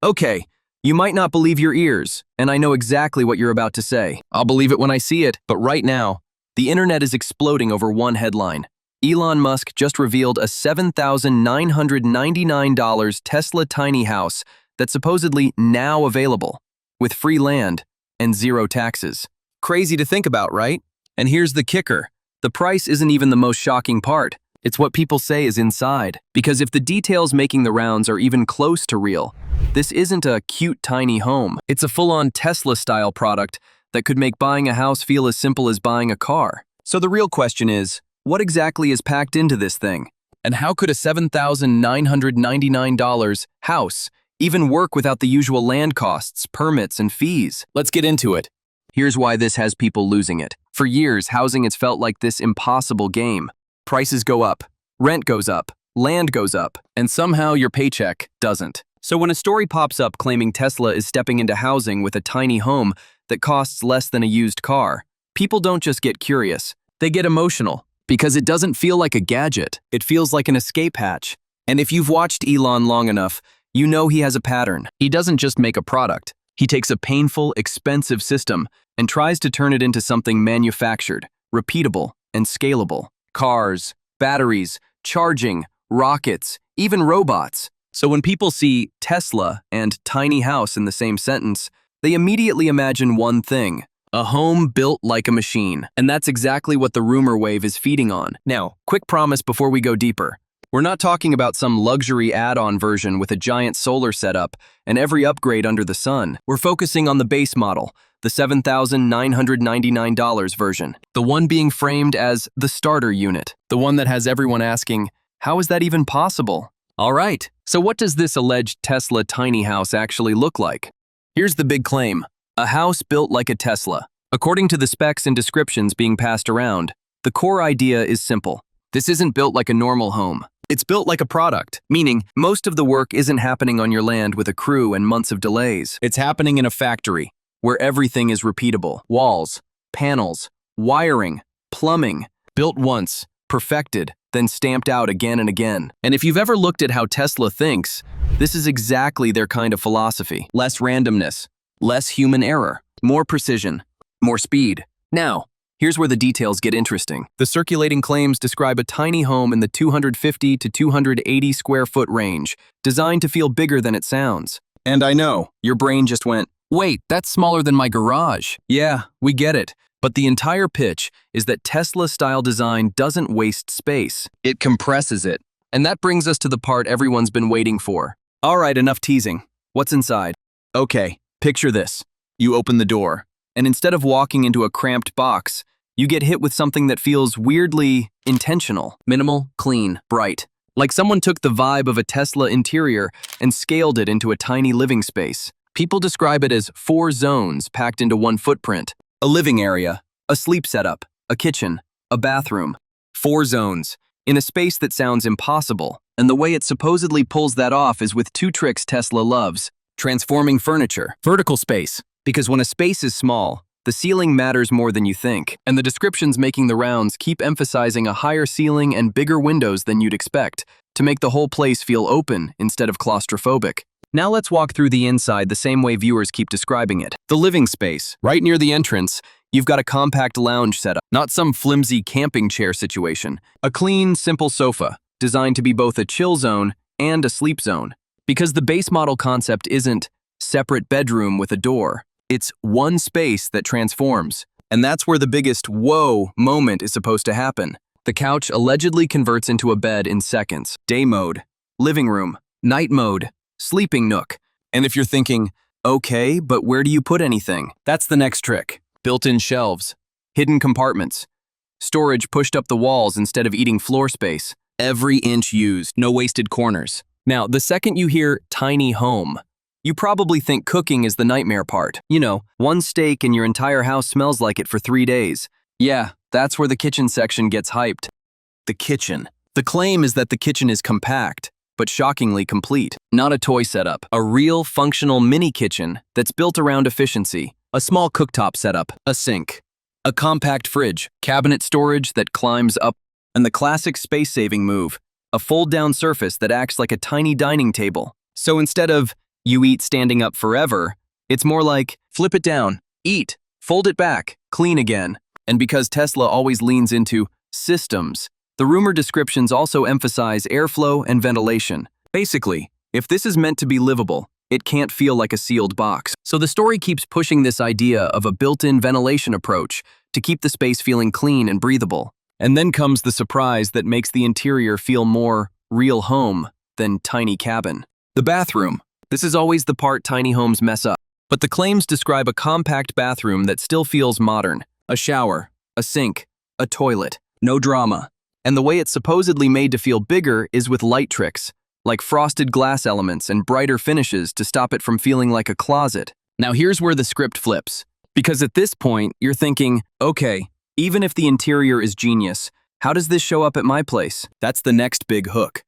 Okay, you might not believe your ears, and I know exactly what you're about to say. I'll believe it when I see it, but right now, the internet is exploding over one headline. Elon Musk just revealed a $7,999 Tesla tiny house that's supposedly now available, with free land and zero taxes. Crazy to think about, right? And here's the kicker. The price isn't even the most shocking part. It's what people say is inside. Because if the details making the rounds are even close to real, this isn't a cute tiny home. It's a full-on Tesla-style product that could make buying a house feel as simple as buying a car. So the real question is, what exactly is packed into this thing? And how could a $7,999 house even work without the usual land costs, permits, and fees? Let's get into it. Here's why this has people losing it. For years, housing has felt like this impossible game. Prices go up, rent goes up, land goes up, and somehow your paycheck doesn't. So when a story pops up claiming Tesla is stepping into housing with a tiny home that costs less than a used car, people don't just get curious, they get emotional. Because it doesn't feel like a gadget, it feels like an escape hatch. And if you've watched Elon long enough, you know he has a pattern. He doesn't just make a product. He takes a painful, expensive system and tries to turn it into something manufactured, repeatable, and scalable. Cars, batteries, charging, rockets, even robots. So when people see Tesla and tiny house in the same sentence, they immediately imagine one thing: a home built like a machine. And that's exactly what the rumor wave is feeding on. Now, quick promise before we go deeper. We're not talking about some luxury add-on version with a giant solar setup and every upgrade under the sun. We're focusing on the base model, the $7,999 version, the one being framed as the starter unit, the one that has everyone asking, how is that even possible? All right, so what does this alleged Tesla tiny house actually look like? Here's the big claim: a house built like a Tesla. According to the specs and descriptions being passed around, the core idea is simple. This isn't built like a normal home. It's built like a product, meaning most of the work isn't happening on your land with a crew and months of delays. It's happening in a factory, where everything is repeatable. Walls, panels, wiring, plumbing, built once, perfected, then stamped out again and again. And if you've ever looked at how Tesla thinks, this is exactly their kind of philosophy. Less randomness, less human error, more precision, more speed. Now, here's where the details get interesting. The circulating claims describe a tiny home in the 250 to 280 square foot range, designed to feel bigger than it sounds. And I know, your brain just went, wait, that's smaller than my garage. Yeah, we get it. But the entire pitch is that Tesla-style design doesn't waste space. It compresses it. And that brings us to the part everyone's been waiting for. All right, enough teasing. What's inside? Okay, picture this. You open the door, and instead of walking into a cramped box, you get hit with something that feels weirdly intentional. Minimal, clean, bright. Like someone took the vibe of a Tesla interior and scaled it into a tiny living space. People describe it as 4 zones packed into one footprint. A living area, a sleep setup, a kitchen, a bathroom. 4 zones, in a space that sounds impossible. And the way it supposedly pulls that off is with 2 tricks Tesla loves. Transforming furniture. Vertical space. Because when a space is small, the ceiling matters more than you think. And the descriptions making the rounds keep emphasizing a higher ceiling and bigger windows than you'd expect, to make the whole place feel open instead of claustrophobic. Now let's walk through the inside the same way viewers keep describing it. The living space. Right near the entrance, you've got a compact lounge setup, not some flimsy camping chair situation. A clean, simple sofa, designed to be both a chill zone and a sleep zone. Because the base model concept isn't separate bedroom with a door. It's one space that transforms. And that's where the biggest whoa moment is supposed to happen. The couch allegedly converts into a bed in seconds. Day mode, living room, night mode, sleeping nook. And if you're thinking, okay, but where do you put anything? That's the next trick. Built-in shelves, hidden compartments, storage pushed up the walls instead of eating floor space. Every inch used, no wasted corners. Now, the second you hear tiny home, you probably think cooking is the nightmare part. You know, one steak and your entire house smells like it for 3 days. Yeah, that's where the kitchen section gets hyped. The kitchen. The claim is that the kitchen is compact, but shockingly complete. Not a toy setup. A real functional mini kitchen that's built around efficiency. A small cooktop setup. A sink. A compact fridge. Cabinet storage that climbs up. And the classic space-saving move. A fold-down surface that acts like a tiny dining table. So instead of you eat standing up forever. It's more like, flip it down, eat, fold it back, clean again. And because Tesla always leans into systems, the rumor descriptions also emphasize airflow and ventilation. Basically, if this is meant to be livable, it can't feel like a sealed box. So the story keeps pushing this idea of a built-in ventilation approach to keep the space feeling clean and breathable. And then comes the surprise that makes the interior feel more real home than tiny cabin. The bathroom. This is always the part tiny homes mess up. But the claims describe a compact bathroom that still feels modern. A shower, a sink, a toilet. No drama. And the way it's supposedly made to feel bigger is with light tricks, like frosted glass elements and brighter finishes to stop it from feeling like a closet. Now here's where the script flips. Because at this point, you're thinking, okay, even if the interior is genius, how does this show up at my place? That's the next big hook.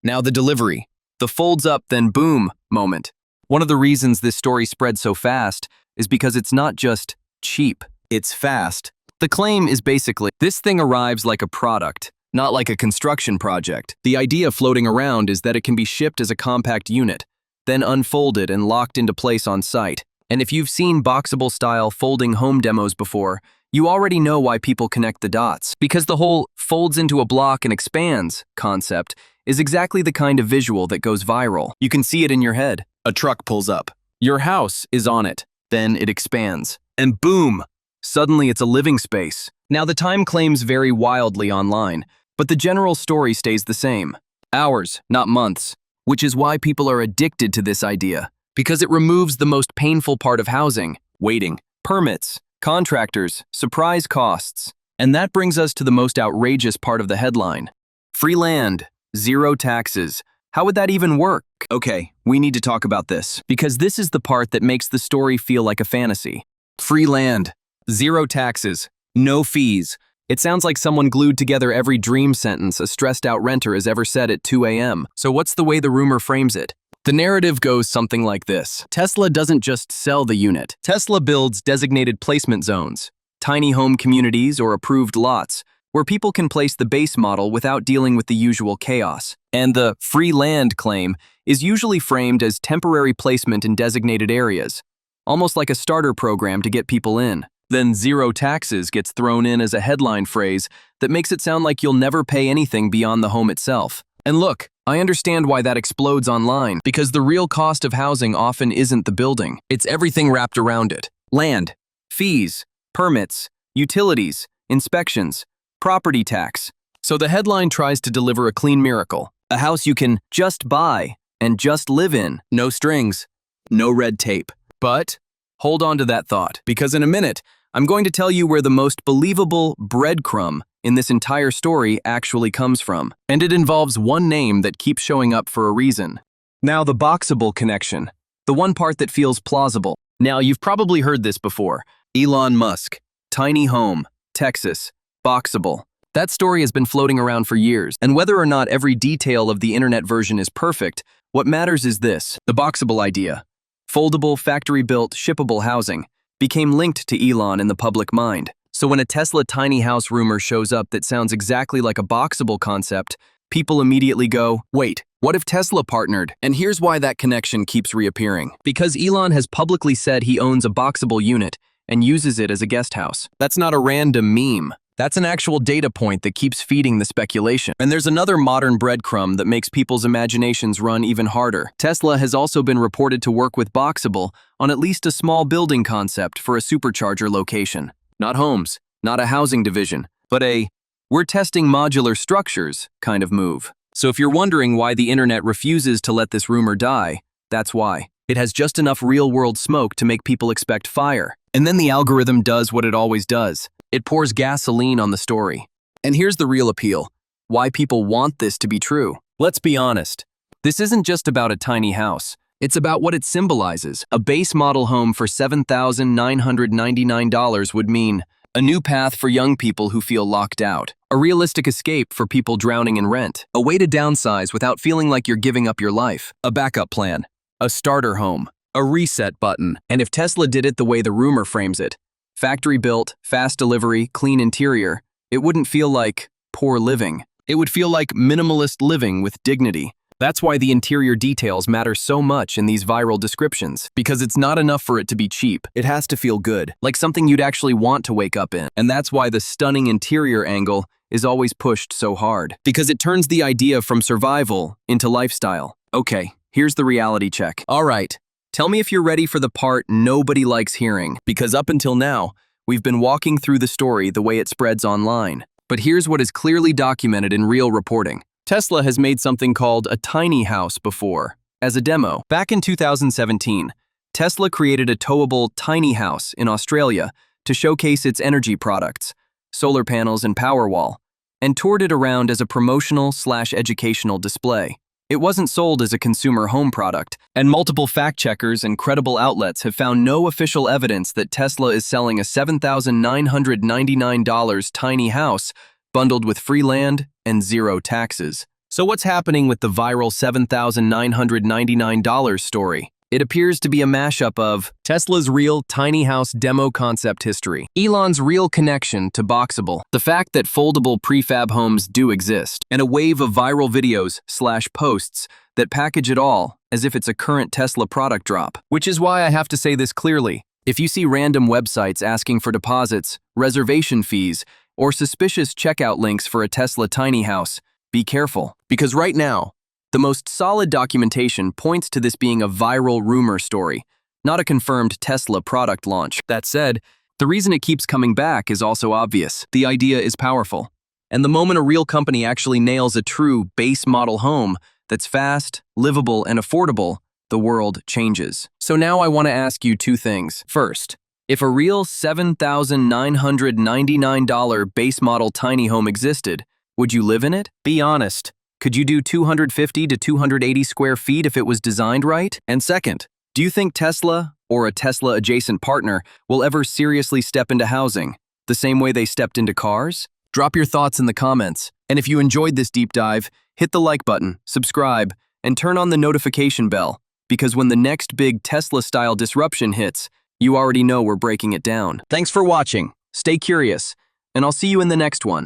Now the delivery. The folds up then boom moment. One of the reasons this story spread so fast is because it's not just cheap, it's fast. The claim is basically, this thing arrives like a product, not like a construction project. The idea floating around is that it can be shipped as a compact unit, then unfolded and locked into place on site. And if you've seen Boxable-style folding home demos before, you already know why people connect the dots. Because the whole folds into a block and expands concept is exactly the kind of visual that goes viral. You can see it in your head. A truck pulls up. Your house is on it. Then it expands. And boom! Suddenly it's a living space. Now the time claims vary wildly online, but the general story stays the same. Hours, not months. Which is why people are addicted to this idea. Because it removes the most painful part of housing. Waiting. Permits. Contractors. Surprise costs. And that brings us to the most outrageous part of the headline. Free land. Zero taxes. How would that even work? Okay, we need to talk about this. Because this is the part that makes the story feel like a fantasy. Free land. Zero taxes, no fees. It sounds like someone glued together every dream sentence a stressed-out renter has ever said at 2 a.m. So what's the way the rumor frames it? The narrative goes something like this. Tesla doesn't just sell the unit. Tesla builds designated placement zones, tiny home communities or approved lots, where people can place the base model without dealing with the usual chaos. And the free land claim is usually framed as temporary placement in designated areas, almost like a starter program to get people in. Then zero taxes gets thrown in as a headline phrase that makes it sound like you'll never pay anything beyond the home itself. And look, I understand why that explodes online, because the real cost of housing often isn't the building. It's everything wrapped around it. Land, fees, permits, utilities, inspections, property tax. So the headline tries to deliver a clean miracle. A house you can just buy and just live in. No strings, no red tape. But hold on to that thought, because in a minute, I'm going to tell you where the most believable breadcrumb in this entire story actually comes from. And it involves one name that keeps showing up for a reason. Now the Boxable Connection, the one part that feels plausible. Now you've probably heard this before. Elon Musk, tiny home, Texas, Boxable. That story has been floating around for years, and whether or not every detail of the internet version is perfect, what matters is this, the Boxable idea. Foldable, factory-built, shippable housing became linked to Elon in the public mind. So when a Tesla tiny house rumor shows up that sounds exactly like a Boxable concept, people immediately go, wait, what if Tesla partnered? And here's why that connection keeps reappearing. Because Elon has publicly said he owns a Boxable unit and uses it as a guest house. That's not a random meme. That's an actual data point that keeps feeding the speculation. And there's another modern breadcrumb that makes people's imaginations run even harder. Tesla has also been reported to work with Boxable on at least a small building concept for a supercharger location. Not homes, not a housing division, but a we're testing modular structures kind of move. So if you're wondering why the internet refuses to let this rumor die, that's why. It has just enough real-world smoke to make people expect fire. And then the algorithm does what it always does. It pours gasoline on the story. And here's the real appeal. Why people want this to be true. Let's be honest. This isn't just about a tiny house. It's about what it symbolizes. A base model home for $7,999 would mean a new path for young people who feel locked out. A realistic escape for people drowning in rent. A way to downsize without feeling like you're giving up your life. A backup plan. A starter home. A reset button. And if Tesla did it the way the rumor frames it, factory built, fast delivery, clean interior, it wouldn't feel like poor living. It would feel like minimalist living with dignity. That's why the interior details matter so much in these viral descriptions, because it's not enough for it to be cheap. It has to feel good, like something you'd actually want to wake up in. And that's why the stunning interior angle is always pushed so hard, because it turns the idea from survival into lifestyle. Okay, here's the reality check. All right, tell me if you're ready for the part nobody likes hearing, because up until now, we've been walking through the story the way it spreads online. But here's what is clearly documented in real reporting. Tesla has made something called a tiny house before, as a demo. Back in 2017, Tesla created a towable tiny house in Australia to showcase its energy products, solar panels and Powerwall, and toured it around as a promotional/educational display. It wasn't sold as a consumer home product, and multiple fact-checkers and credible outlets have found no official evidence that Tesla is selling a $7,999 tiny house bundled with free land and zero taxes. So what's happening with the viral $7,999 story? It appears to be a mashup of Tesla's real tiny house demo concept history, Elon's real connection to Boxable, the fact that foldable prefab homes do exist, and a wave of viral videos/posts that package it all as if it's a current Tesla product drop. Which is why I have to say this clearly. If you see random websites asking for deposits, reservation fees, or suspicious checkout links for a Tesla tiny house, be careful. Because right now, the most solid documentation points to this being a viral rumor story, not a confirmed Tesla product launch. That said, the reason it keeps coming back is also obvious. The idea is powerful. And the moment a real company actually nails a true base model home that's fast, livable, and affordable, the world changes. So now I want to ask you two things. First, if a real $7,999 base model tiny home existed, would you live in it? Be honest. Could you do 250 to 280 square feet if it was designed right? And second, do you think Tesla, or a Tesla-adjacent partner, will ever seriously step into housing, the same way they stepped into cars? Drop your thoughts in the comments. And if you enjoyed this deep dive, hit the like button, subscribe, and turn on the notification bell, because when the next big Tesla-style disruption hits, you already know we're breaking it down. Thanks for watching. Stay curious, and I'll see you in the next one.